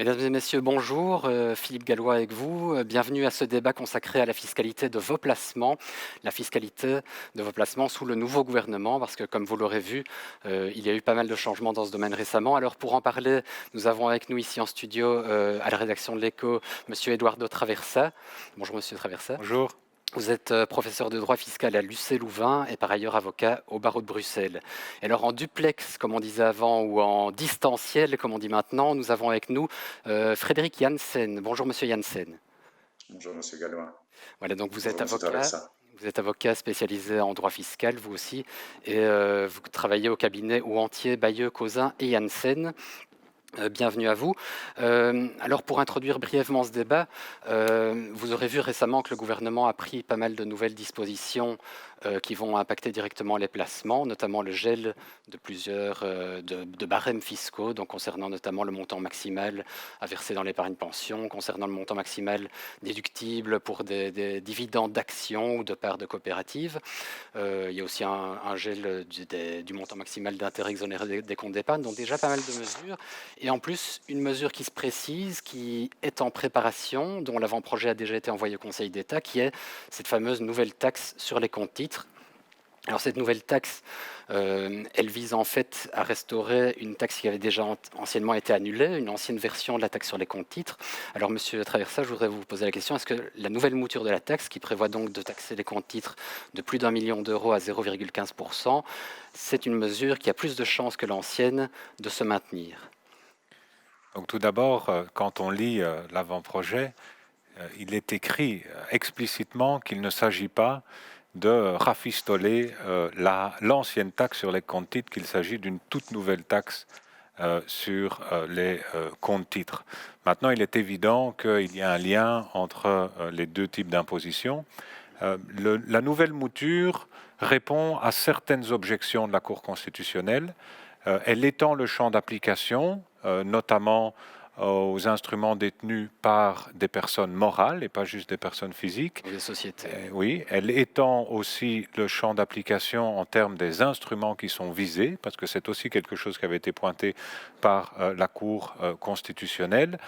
Mesdames et messieurs, bonjour. Philippe Gallois avec vous. Bienvenue à ce débat consacré à la fiscalité de vos placements, la fiscalité de vos placements sous le nouveau gouvernement, parce que comme vous l'aurez vu, il y a eu pas mal de changements dans ce domaine récemment. Alors pour en parler, nous avons avec nous ici en studio, à la rédaction de l'Echo, Monsieur Eduardo Traversa. Bonjour Monsieur Traversa. Bonjour. Vous êtes professeur de droit fiscal à l'UC Louvain et par ailleurs avocat au barreau de Bruxelles. Et alors en duplex, comme on disait avant, ou en distanciel, comme on dit maintenant, nous avons avec nous Frédéric Janssen. Bonjour Monsieur Janssen. Bonjour, Monsieur Gallois. Voilà, donc vous êtes Bonjour, Monsieur avocat. Traversa. Vous êtes avocat spécialisé en droit fiscal, vous aussi, et vous travaillez au cabinet Ouantier, Bayeux, Causin et Janssen. Bienvenue à vous. Alors pour introduire brièvement ce débat, vous aurez vu récemment que le gouvernement a pris pas mal de nouvelles dispositions qui vont impacter directement les placements, notamment le gel de plusieurs de barèmes fiscaux, donc concernant notamment le montant maximal à verser dans l'épargne pension, concernant le montant maximal déductible pour des dividendes d'actions ou de parts de coopératives. Il y a aussi un gel du montant maximal d'intérêt exonéré des comptes d'épargne, donc déjà pas mal de mesures. Et en plus, une mesure qui se précise, qui est en préparation, dont l'avant-projet a déjà été envoyé au Conseil d'État, qui est cette fameuse nouvelle taxe sur les comptes titres. Alors cette nouvelle taxe, elle vise en fait à restaurer une taxe qui avait déjà anciennement été annulée, une ancienne version de la taxe sur les comptes titres. Alors Monsieur Traversa, je voudrais vous poser la question, est-ce que la nouvelle mouture de la taxe, qui prévoit donc de taxer les comptes titres de plus d'1 million d'euros à 0,15%, c'est une mesure qui a plus de chances que l'ancienne de se maintenir? Donc tout d'abord, quand on lit l'avant-projet, il est écrit explicitement qu'il ne s'agit pas de rafistoler l'ancienne taxe sur les comptes titres, qu'il s'agit d'une toute nouvelle taxe sur les comptes titres. Maintenant, il est évident qu'il y a un lien entre les deux types d'imposition. La nouvelle mouture répond à certaines objections de la Cour constitutionnelle. Elle étend le champ d'application, notamment aux instruments détenus par des personnes morales et pas juste des personnes physiques. Des sociétés. Oui, elle étend aussi le champ d'application en termes des instruments qui sont visés, parce que c'est aussi quelque chose qui avait été pointé par la Cour constitutionnelle.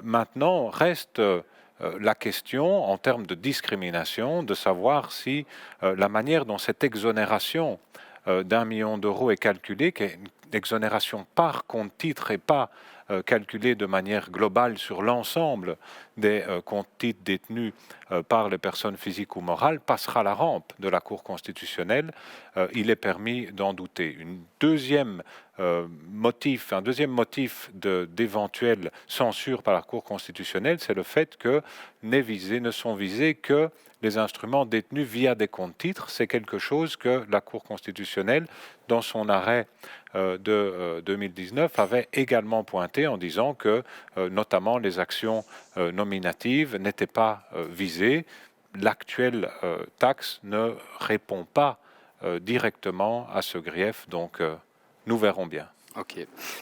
Maintenant, reste la question en termes de discrimination, de savoir si la manière dont cette exonération d'1 million d'euros est calculée, qui est une exonération par compte titre et pas calculée de manière globale sur l'ensemble des comptes titres détenus par les personnes physiques ou morales, passera la rampe de la Cour constitutionnelle. Il est permis d'en douter. Un deuxième motif d'éventuelle censure par la Cour constitutionnelle, c'est le fait que ne sont visés que les instruments détenus via des comptes titres. C'est quelque chose que la Cour constitutionnelle, dans son arrêt de 2019, avait également pointé en disant que notamment les actions nominatives n'étaient pas visées. L'actuelle taxe ne répond pas directement à ce grief, donc nous verrons bien. Ok,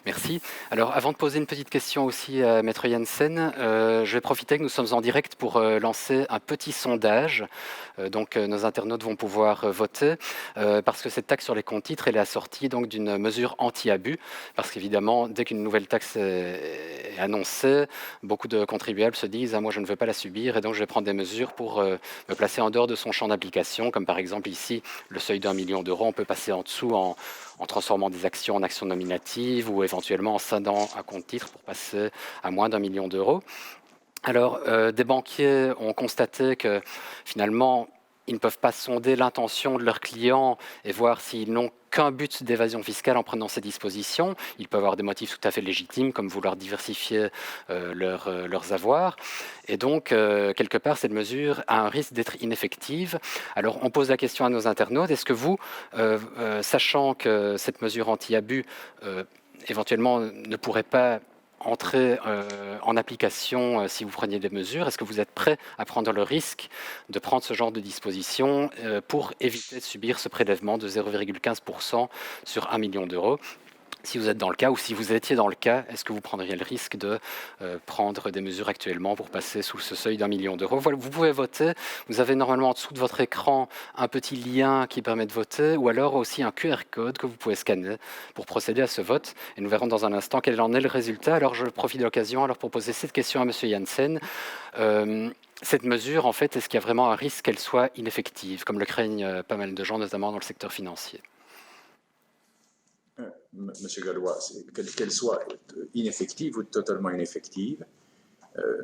merci. Alors, avant de poser une petite question aussi à Maître Janssen, je vais profiter que nous sommes en direct pour lancer un petit sondage. Donc, nos internautes vont pouvoir voter parce que cette taxe sur les comptes titres, elle est assortie donc d'une mesure anti-abus. Parce qu'évidemment, dès qu'une nouvelle taxe est annoncée, beaucoup de contribuables se disent « Ah, moi, je ne veux pas la subir et donc je vais prendre des mesures pour me placer en dehors de son champ d'application », comme par exemple ici, le seuil d'1 million d'euros, on peut passer en dessous en transformant des actions en actions nominatives ou éventuellement en scindant un compte titre pour passer à moins d'1 million d'euros. Alors, des banquiers ont constaté que finalement, ils ne peuvent pas sonder l'intention de leurs clients et voir s'ils n'ont qu'un but d'évasion fiscale en prenant ces dispositions. Ils peuvent avoir des motifs tout à fait légitimes, comme vouloir diversifier leurs avoirs. Et donc, quelque part, cette mesure a un risque d'être ineffective. Alors, on pose la question à nos internautes, est-ce que vous, sachant que cette mesure anti-abus, éventuellement, ne pourrait pas entrer en application si vous preniez des mesures, est-ce que vous êtes prêt à prendre le risque de prendre ce genre de dispositions pour éviter de subir ce prélèvement de 0,15% sur 1 million d'euros? Si vous êtes dans le cas, ou si vous étiez dans le cas, est-ce que vous prendriez le risque de prendre des mesures actuellement pour passer sous ce seuil d'1 million d'euros? Voilà, vous pouvez voter. Vous avez normalement en dessous de votre écran un petit lien qui permet de voter, ou alors aussi un QR code que vous pouvez scanner pour procéder à ce vote. Et nous verrons dans un instant quel en est le résultat. Alors je profite de l'occasion alors pour poser cette question à M. Janssen. Cette mesure, en fait, est-ce qu'il y a vraiment un risque qu'elle soit ineffective, comme le craignent pas mal de gens, notamment dans le secteur financier? Monsieur Gallois, qu'elle soit ineffective ou totalement ineffective,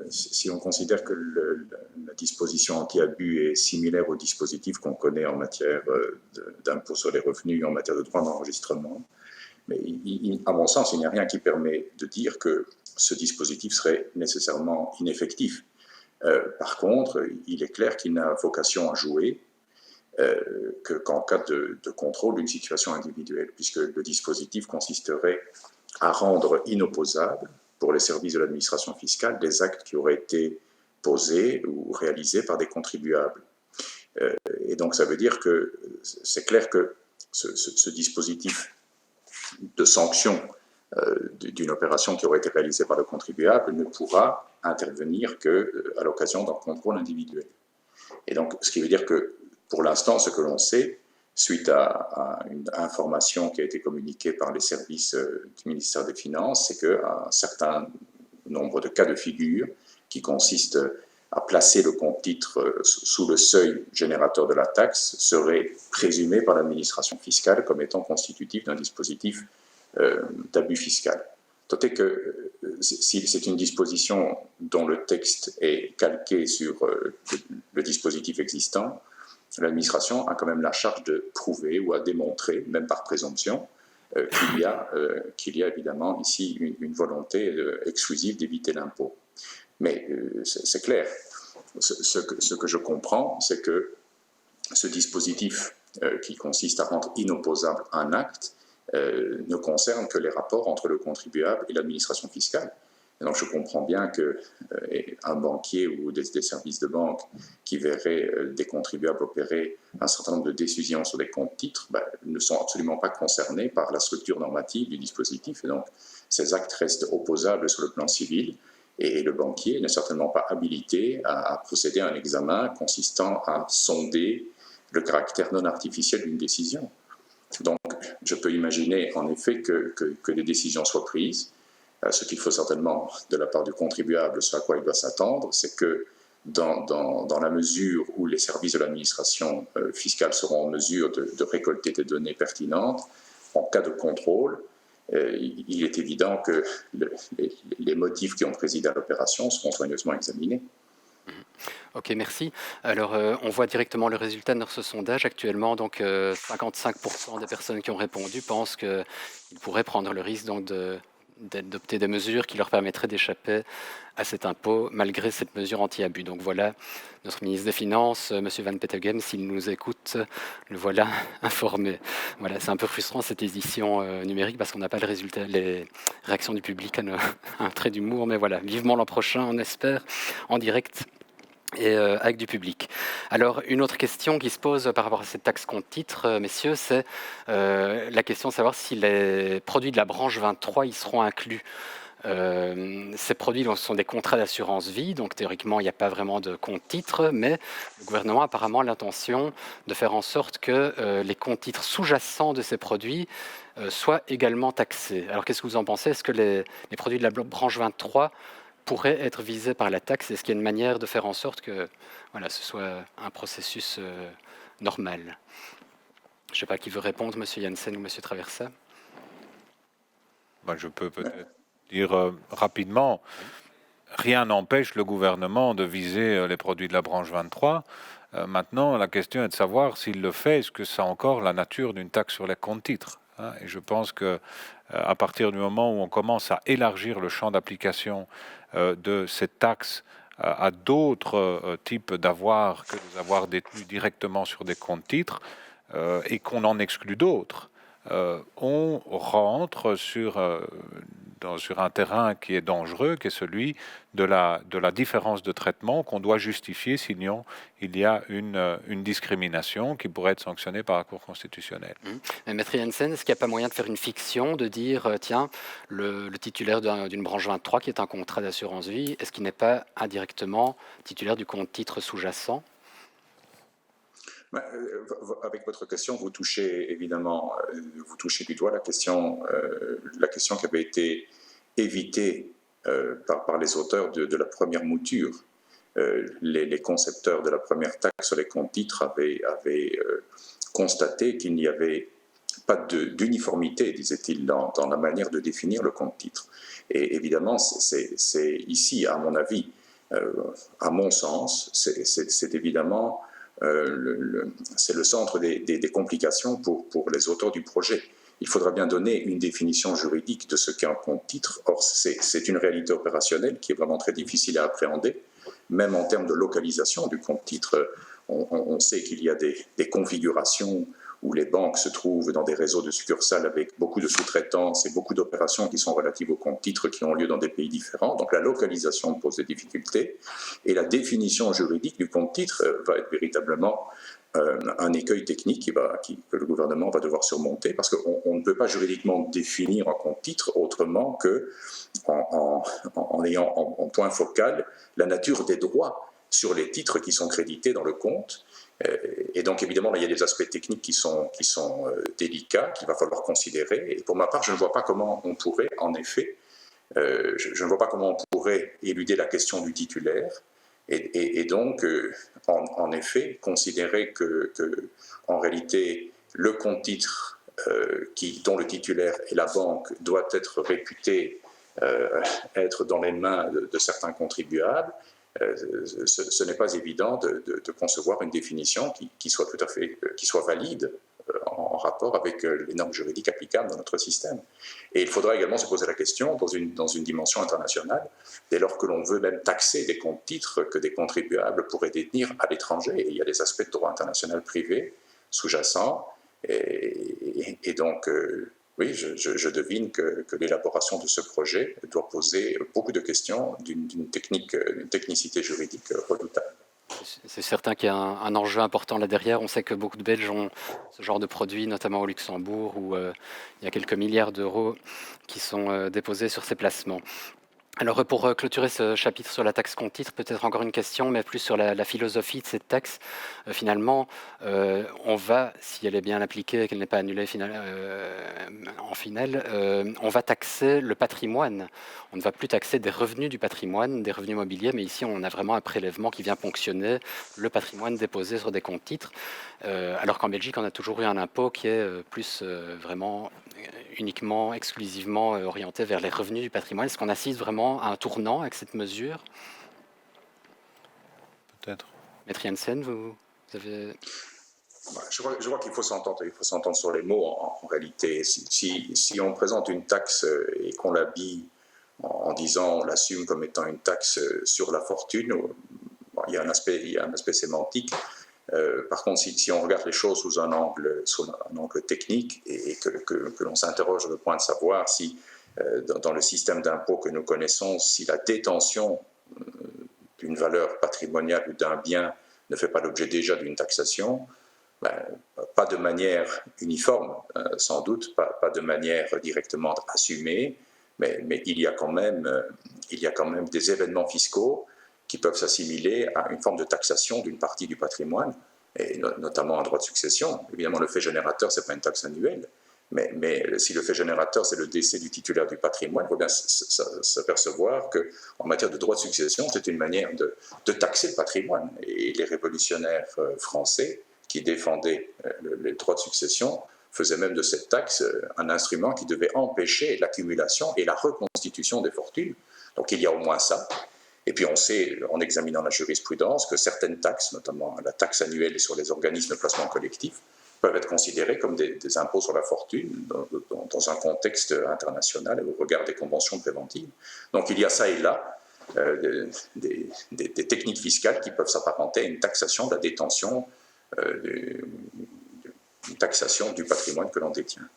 si on considère que la disposition anti-abus est similaire au dispositif qu'on connaît en matière d'impôt sur les revenus, en matière de droit d'enregistrement, mais à mon sens, il n'y a rien qui permet de dire que ce dispositif serait nécessairement ineffectif. Par contre, il est clair qu'il n'a vocation à jouer qu'en cas de contrôle d'une situation individuelle, puisque le dispositif consisterait à rendre inopposables pour les services de l'administration fiscale des actes qui auraient été posés ou réalisés par des contribuables. Et donc ça veut dire que c'est clair que ce dispositif de sanction d'une opération qui aurait été réalisée par le contribuable ne pourra intervenir qu'à l'occasion d'un contrôle individuel. Et donc, ce qui veut dire que, pour l'instant, ce que l'on sait, suite à une information qui a été communiquée par les services du ministère des Finances, c'est qu'un certain nombre de cas de figure qui consistent à placer le compte titre sous le seuil générateur de la taxe seraient présumés par l'administration fiscale comme étant constitutifs d'un dispositif d'abus fiscal. Notez que si c'est une disposition dont le texte est calqué sur le dispositif existant, l'administration a quand même la charge de prouver ou à démontrer, même par présomption, qu'il y a évidemment ici une volonté exclusive d'éviter l'impôt. Mais c'est clair, ce que je comprends, c'est que ce dispositif qui consiste à rendre inopposable un acte ne concerne que les rapports entre le contribuable et l'administration fiscale. Et donc je comprends bien qu'un banquier ou des services de banque qui verraient des contribuables opérer un certain nombre de décisions sur des comptes titres ne sont absolument pas concernés par la structure normative du dispositif. Et donc ces actes restent opposables sur le plan civil. Et le banquier n'est certainement pas habilité à procéder à un examen consistant à sonder le caractère non artificiel d'une décision. Donc, je peux imaginer en effet que des décisions soient prises. Ce qu'il faut certainement de la part du contribuable, ce à quoi il doit s'attendre, c'est que dans la mesure où les services de l'administration fiscale seront en mesure de récolter des données pertinentes, en cas de contrôle, il est évident que les motifs qui ont présidé à l'opération seront soigneusement examinés. Ok, merci. Alors, on voit directement le résultat de notre sondage. Actuellement, donc 55% des personnes qui ont répondu pensent qu'ils pourraient prendre le risque donc, d'adopter des mesures qui leur permettraient d'échapper à cet impôt malgré cette mesure anti-abus. Donc voilà, notre ministre des Finances, M. Van Petegem, s'il nous écoute, le voilà informé. Voilà, c'est un peu frustrant cette édition numérique parce qu'on n'a pas le résultat, les réactions du public à un trait d'humour, mais voilà, vivement l'an prochain, on espère, en direct et avec du public. Alors, une autre question qui se pose par rapport à cette taxe compte titre, messieurs, c'est la question de savoir si les produits de la branche 23 y seront inclus. Ces produits sont des contrats d'assurance vie, donc théoriquement il n'y a pas vraiment de compte titre, mais le gouvernement a apparemment l'intention de faire en sorte que les comptes titres sous-jacents de ces produits soient également taxés. Alors qu'est-ce que vous en pensez? Est-ce que les produits de la branche 23 pourrait être visé par la taxe? Est-ce qu'il y a une manière de faire en sorte que voilà, ce soit un processus normal? Je ne sais pas qui veut répondre, M. Janssen ou M. Traversa. Je peux peut-être dire rapidement, rien n'empêche le gouvernement de viser les produits de la branche 23. Maintenant, la question est de savoir s'il le fait, est-ce que ça a encore la nature d'une taxe sur les comptes titres? Et je pense que à partir du moment où on commence à élargir le champ d'application de cette taxe à d'autres types d'avoirs que des avoirs détenus directement sur des comptes titres et qu'on en exclut d'autres, on rentre sur sur un terrain qui est dangereux, qui est celui de la différence de traitement qu'on doit justifier sinon il y a une discrimination qui pourrait être sanctionnée par la Cour constitutionnelle. Mais Maître Jensen, est-ce qu'il n'y a pas moyen de faire une fiction, de dire, tiens, le titulaire d'une branche 23 qui est un contrat d'assurance vie, est-ce qu'il n'est pas indirectement titulaire du compte titre sous-jacent? Avec votre question, vous touchez évidemment, vous touchez du doigt la question qui avait été évitée par les auteurs de la première mouture. Les concepteurs de la première taxe sur les comptes titres avaient constaté qu'il n'y avait pas d'uniformité, disait-il, dans la manière de définir le compte titre. Et évidemment, c'est ici, à mon avis, à mon sens, c'est évidemment c'est le centre des complications pour les auteurs du projet. Il faudra bien donner une définition juridique de ce qu'est un compte titre. Or, c'est une réalité opérationnelle qui est vraiment très difficile à appréhender, même en termes de localisation du compte titre. On sait qu'il y a des configurations où les banques se trouvent dans des réseaux de succursales avec beaucoup de sous-traitance et beaucoup d'opérations qui sont relatives au compte titre qui ont lieu dans des pays différents. Donc la localisation pose des difficultés et la définition juridique du compte titre va être véritablement un écueil technique que le gouvernement va devoir surmonter parce qu'on ne peut pas juridiquement définir un compte titre autrement en ayant en point focal la nature des droits sur les titres qui sont crédités dans le compte. Et donc, évidemment, là, il y a des aspects techniques qui sont délicats, qu'il va falloir considérer. Et pour ma part, je ne vois pas comment on pourrait, en effet, je ne vois pas comment on pourrait éluder la question du titulaire et donc, en effet, considérer que en réalité, le compte titre dont le titulaire est la banque doit être réputé être dans les mains de certains contribuables. Ce n'est pas évident de concevoir une définition qui soit tout à fait, qui soit valide en rapport avec les normes juridiques applicables dans notre système. Et il faudra également se poser la question dans une dimension internationale, dès lors que l'on veut même taxer des comptes titres que des contribuables pourraient détenir à l'étranger. Et il y a des aspects de droit international privé sous-jacents. Et donc, oui, je devine que l'élaboration de ce projet doit poser beaucoup de questions d'une technicité juridique redoutable. C'est certain qu'il y a un enjeu important là derrière. On sait que beaucoup de Belges ont ce genre de produits, notamment au Luxembourg, où il y a quelques milliards d'euros qui sont déposés sur ces placements. Alors pour clôturer ce chapitre sur la taxe compte titre, peut-être encore une question, mais plus sur la philosophie de cette taxe. Finalement, on va, si elle est bien appliquée et qu'elle n'est pas annulée en finale, on va taxer le patrimoine. On ne va plus taxer des revenus du patrimoine, des revenus mobiliers, mais ici on a vraiment un prélèvement qui vient ponctionner le patrimoine déposé sur des comptes titres, alors qu'en Belgique on a toujours eu un impôt qui est plus vraiment uniquement, exclusivement orienté vers les revenus du patrimoine. Est-ce qu'on assiste vraiment à un tournant avec cette mesure? Peut-être. Maître Jensen, vous avez... Je crois qu'il faut s'entendre sur les mots en réalité. Si on présente une taxe et qu'on l'habille en disant on l'assume comme étant une taxe sur la fortune, il y a un aspect sémantique. Par contre, si on regarde les choses sous un angle technique et que l'on s'interroge le point de savoir si dans le système d'impôt que nous connaissons, si la détention d'une valeur patrimoniale ou d'un bien ne fait pas l'objet déjà d'une taxation, pas de manière uniforme, sans doute, pas de manière directement assumée, mais il y a quand même des événements fiscaux qui peuvent s'assimiler à une forme de taxation d'une partie du patrimoine, et notamment un droit de succession. Évidemment, le fait générateur, ce n'est pas une taxe annuelle, mais si le fait générateur, c'est le décès du titulaire du patrimoine, il faut bien s'apercevoir qu'en matière de droit de succession, c'est une manière de taxer le patrimoine. Et les révolutionnaires français qui défendaient les droits de succession faisaient même de cette taxe un instrument qui devait empêcher l'accumulation et la reconstitution des fortunes. Donc il y a au moins ça. Et puis on sait, en examinant la jurisprudence, que certaines taxes, notamment la taxe annuelle sur les organismes de placement collectif, peuvent être considérées comme des impôts sur la fortune dans un contexte international et au regard des conventions préventives. Donc il y a ça et là des techniques fiscales qui peuvent s'apparenter à une taxation de la détention, une taxation du patrimoine que l'on détient.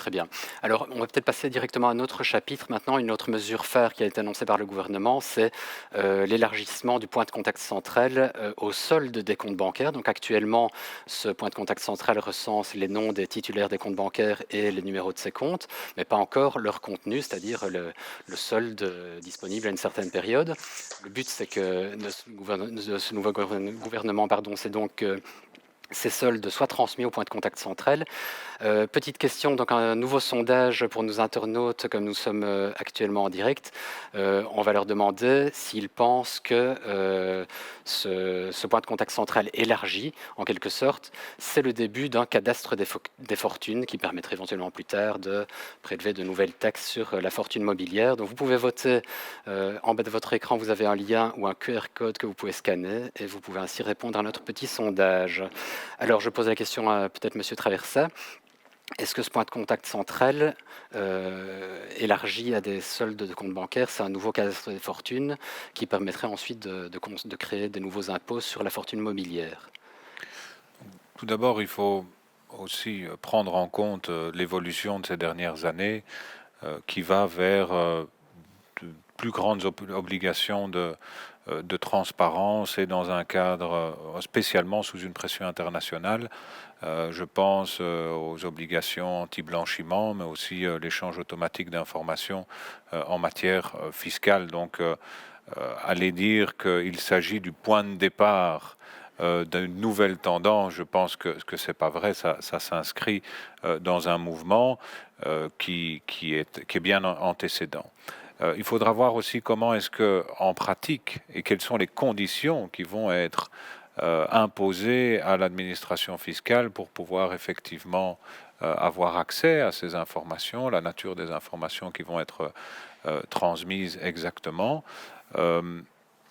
Très bien. Alors, on va peut-être passer directement à un autre chapitre maintenant. Une autre mesure phare qui a été annoncée par le gouvernement, c'est l'élargissement du point de contact central au solde des comptes bancaires. Donc, actuellement, ce point de contact central recense les noms des titulaires des comptes bancaires et les numéros de ces comptes, mais pas encore leur contenu, c'est-à-dire le solde disponible à une certaine période. Le but, c'est que de ce nouveau gouvernement, c'est donc que ces soldes soient transmis au point de contact central. Petite question, donc un nouveau sondage pour nos internautes, comme nous sommes actuellement en direct. On va leur demander s'ils pensent que ce point de contact central élargi, en quelque sorte, c'est le début d'un cadastre des fortunes qui permettrait éventuellement plus tard de prélever de nouvelles taxes sur la fortune mobilière. Donc vous pouvez voter. En bas de votre écran, vous avez un lien ou un QR code que vous pouvez scanner et vous pouvez ainsi répondre à notre petit sondage. Alors je pose la question à peut-être Monsieur Traversa. Est-ce que ce point de contact central élargi à des soldes de comptes bancaires, c'est un nouveau cadastre des fortunes qui permettrait ensuite de créer des nouveaux impôts sur la fortune mobilière? Tout d'abord, il faut aussi prendre en compte l'évolution de ces dernières années qui va vers de plus grandes obligations de transparence et dans un cadre spécialement sous une pression internationale. Je pense aux obligations anti-blanchiment, mais aussi l'échange automatique d'informations en matière fiscale. Donc, aller dire qu'il s'agit du point de départ d'une nouvelle tendance, je pense que c'est pas vrai. Ça s'inscrit dans un mouvement qui est bien antécédent. Il faudra voir aussi comment est-ce que, en pratique, et quelles sont les conditions qui vont être imposées à l'administration fiscale pour pouvoir effectivement avoir accès à ces informations, la nature des informations qui vont être transmises exactement.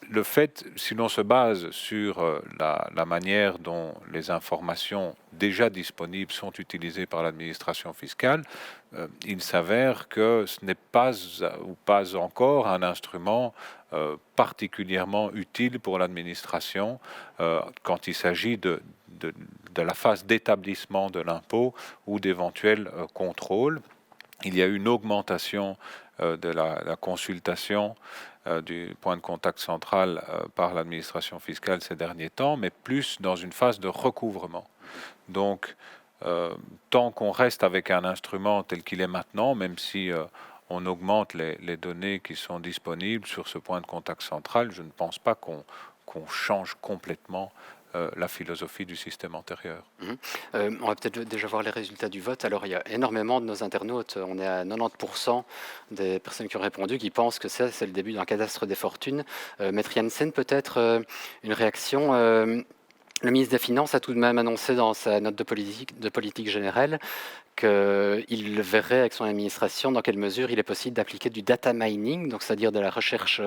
Le fait, si l'on se base sur la manière dont les informations déjà disponibles sont utilisées par l'administration fiscale, il s'avère que ce n'est pas ou pas encore un instrument particulièrement utile pour l'administration quand il s'agit de la phase d'établissement de l'impôt ou d'éventuels contrôles. Il y a eu une augmentation de la consultation du point de contact central par l'administration fiscale ces derniers temps, mais plus dans une phase de recouvrement. Donc, tant qu'on reste avec un instrument tel qu'il est maintenant, même si on augmente les données qui sont disponibles sur ce point de contact central, je ne pense pas qu'on change complètement la philosophie du système antérieur. On va peut-être déjà voir les résultats du vote. Alors, il y a énormément de nos internautes, on est à 90% des personnes qui ont répondu, qui pensent que c'est le début d'un cadastre des fortunes. Maître Janssen, peut-être une réaction. Le ministre des Finances a tout de même annoncé dans sa note de politique générale qu'il verrait avec son administration dans quelle mesure il est possible d'appliquer du data mining, donc c'est-à-dire de la recherche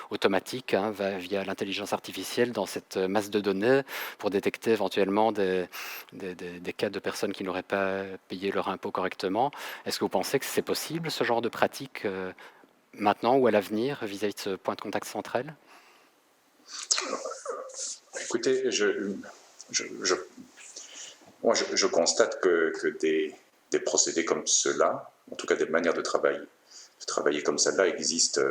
automatique via l'intelligence artificielle dans cette masse de données pour détecter éventuellement des cas de personnes qui n'auraient pas payé leur impôt correctement. Est-ce que vous pensez que c'est possible, ce genre de pratique, maintenant ou à l'avenir, vis-à-vis de ce point de contact central? Écoutez, moi, je constate que des procédés comme ceux-là, en tout cas des manières de travailler comme celle-là existent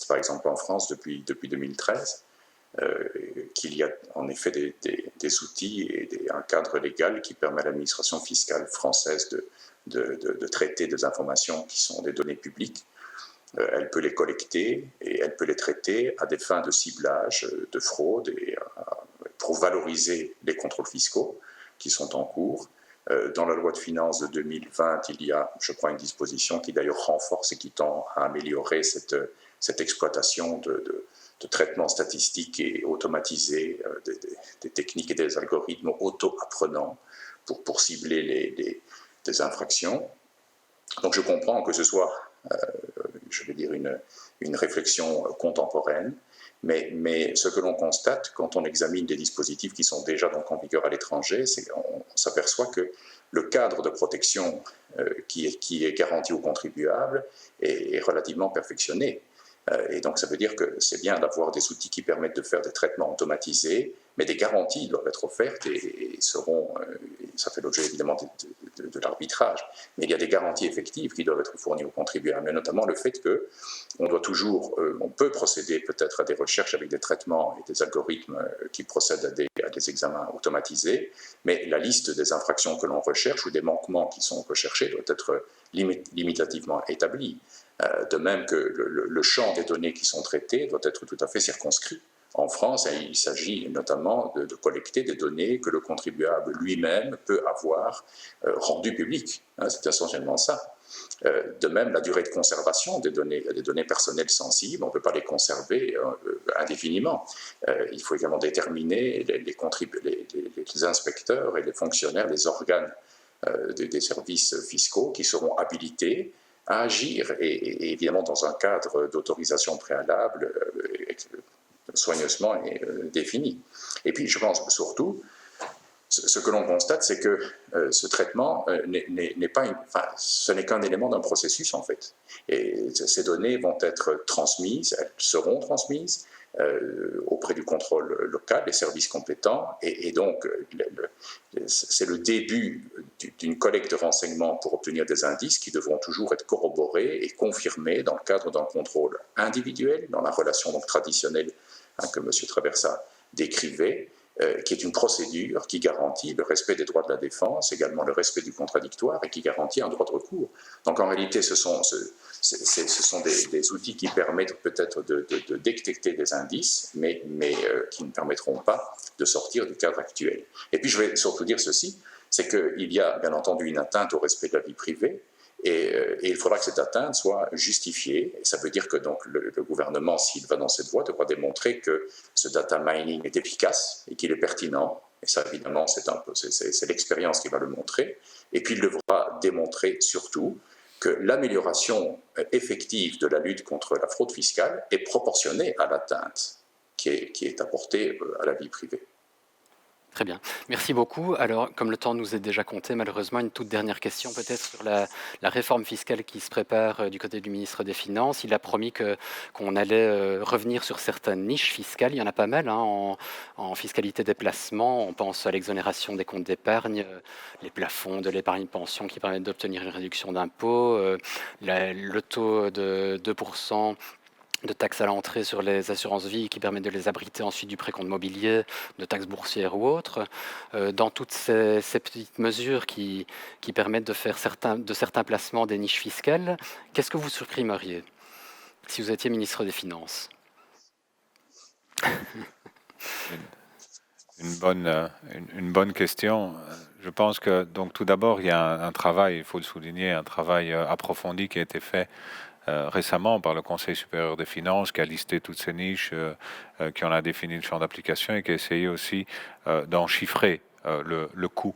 par exemple en France depuis 2013, qu'il y a en effet des outils et un cadre légal qui permet à l'administration fiscale française de traiter des informations qui sont des données publiques. Elle peut les collecter et elle peut les traiter à des fins de ciblage, de fraude et pour valoriser les contrôles fiscaux qui sont en cours. Dans la loi de finances de 2020, il y a, je crois, une disposition qui d'ailleurs renforce et qui tend à améliorer cette exploitation de traitements statistiques et automatisés, des techniques et des algorithmes auto-apprenants pour cibler des infractions. Donc je comprends que ce soit je vais dire, une réflexion contemporaine, mais ce que l'on constate quand on examine des dispositifs qui sont déjà donc en vigueur à l'étranger, c'est qu'on s'aperçoit que le cadre de protection qui est garanti aux contribuables est relativement perfectionné. Et donc, ça veut dire que c'est bien d'avoir des outils qui permettent de faire des traitements automatisés, mais des garanties doivent être offertes et seront, ça fait l'objet évidemment de l'arbitrage, mais il y a des garanties effectives qui doivent être fournies aux contribuables, et notamment le fait qu'on doit toujours, on peut procéder peut-être à des recherches avec des traitements et des algorithmes qui procèdent à des examens automatisés, mais la liste des infractions que l'on recherche ou des manquements qui sont recherchés doit être limitativement établie. De même que le champ des données qui sont traitées doit être tout à fait circonscrit. En France, il s'agit notamment de collecter des données que le contribuable lui-même peut avoir rendues publiques. C'est essentiellement ça. De même, la durée de conservation des données, il y a des données personnelles sensibles, on ne peut pas les conserver indéfiniment. Il faut également déterminer les inspecteurs et les fonctionnaires, les organes des services fiscaux qui seront habilités à agir, et évidemment dans un cadre d'autorisation préalable soigneusement défini. Et puis je pense surtout, ce que l'on constate, c'est que ce traitement ce n'est qu'un élément d'un processus en fait. Et ces données vont être transmises, elles seront transmises auprès du contrôle local, des services compétents, et donc c'est le début d'une collecte de renseignements pour obtenir des indices qui devront toujours être corroborés et confirmés dans le cadre d'un contrôle individuel, dans la relation donc traditionnelle que M. Traversa décrivait, qui est une procédure qui garantit le respect des droits de la défense, également le respect du contradictoire et qui garantit un droit de recours. Donc en réalité, ce sont des outils qui permettent peut-être de détecter des indices, mais qui ne permettront pas de sortir du cadre actuel. Et puis je vais surtout dire ceci, c'est qu'il y a bien entendu une atteinte au respect de la vie privée, et il faudra que cette atteinte soit justifiée. Et ça veut dire que donc, le gouvernement, s'il va dans cette voie, devra démontrer que ce data mining est efficace et qu'il est pertinent. Et ça, évidemment, c'est l'expérience qui va le montrer. Et puis, il devra démontrer surtout que l'amélioration effective de la lutte contre la fraude fiscale est proportionnée à l'atteinte qui est apportée à la vie privée. Très bien. Merci beaucoup. Alors, comme le temps nous est déjà compté, malheureusement, une toute dernière question peut-être sur la réforme fiscale qui se prépare du côté du ministre des Finances. Il a promis qu'on allait revenir sur certaines niches fiscales. Il y en a pas mal en fiscalité des placements. On pense à l'exonération des comptes d'épargne, les plafonds de l'épargne pension qui permettent d'obtenir une réduction d'impôt, le taux de 2% de taxes à l'entrée sur les assurances vie qui permettent de les abriter ensuite du précompte mobilier, de taxes boursières ou autres. Dans toutes ces petites mesures qui permettent de faire certains placements des niches fiscales, qu'est-ce que vous supprimeriez si vous étiez ministre des Finances? Une bonne question. Je pense que donc tout d'abord il y a un travail, il faut le souligner, un travail approfondi qui a été fait récemment par le Conseil supérieur des finances, qui a listé toutes ces niches, qui en a défini le champ d'application et qui a essayé aussi d'en chiffrer le coût.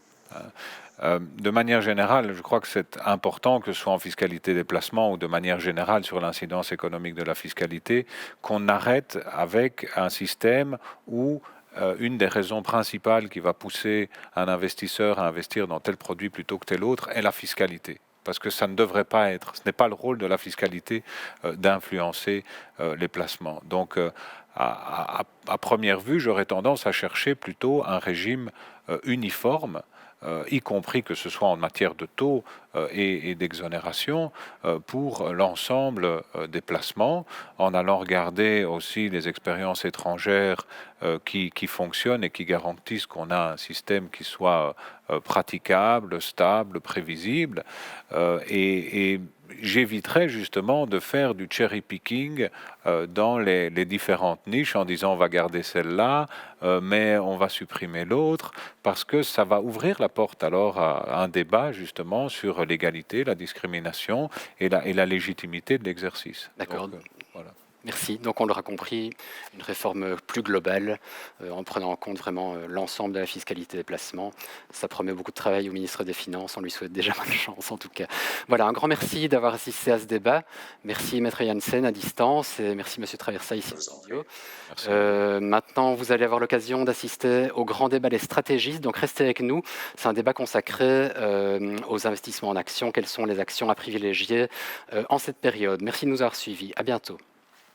De manière générale, je crois que c'est important, que ce soit en fiscalité des placements ou de manière générale sur l'incidence économique de la fiscalité, qu'on arrête avec un système où une des raisons principales qui va pousser un investisseur à investir dans tel produit plutôt que tel autre est la fiscalité. Parce que ça ne devrait pas être, ce n'est pas le rôle de la fiscalité d'influencer les placements. Donc, à première vue, j'aurais tendance à chercher plutôt un régime uniforme, y compris que ce soit en matière de taux et d'exonération, pour l'ensemble des placements, en allant regarder aussi les expériences étrangères qui fonctionnent et qui garantissent qu'on a un système qui soit praticable, stable, prévisible, et j'éviterais justement de faire du cherry picking dans les différentes niches en disant on va garder celle-là, mais on va supprimer l'autre, parce que ça va ouvrir la porte alors à un débat justement sur l'égalité, la discrimination et la légitimité de l'exercice. D'accord. Voilà. Merci. Donc on l'aura compris, une réforme plus globale, en prenant en compte vraiment l'ensemble de la fiscalité des placements. Ça promet beaucoup de travail au ministre des Finances. On lui souhaite déjà bonne chance en tout cas. Voilà, un grand merci d'avoir assisté à ce débat. Merci Maître Janssen à distance et merci Monsieur Traversa ici au studio. Maintenant, vous allez avoir l'occasion d'assister au grand débat des stratégistes. Donc restez avec nous. C'est un débat consacré aux investissements en actions. Quelles sont les actions à privilégier en cette période? Merci de nous avoir suivis. À bientôt.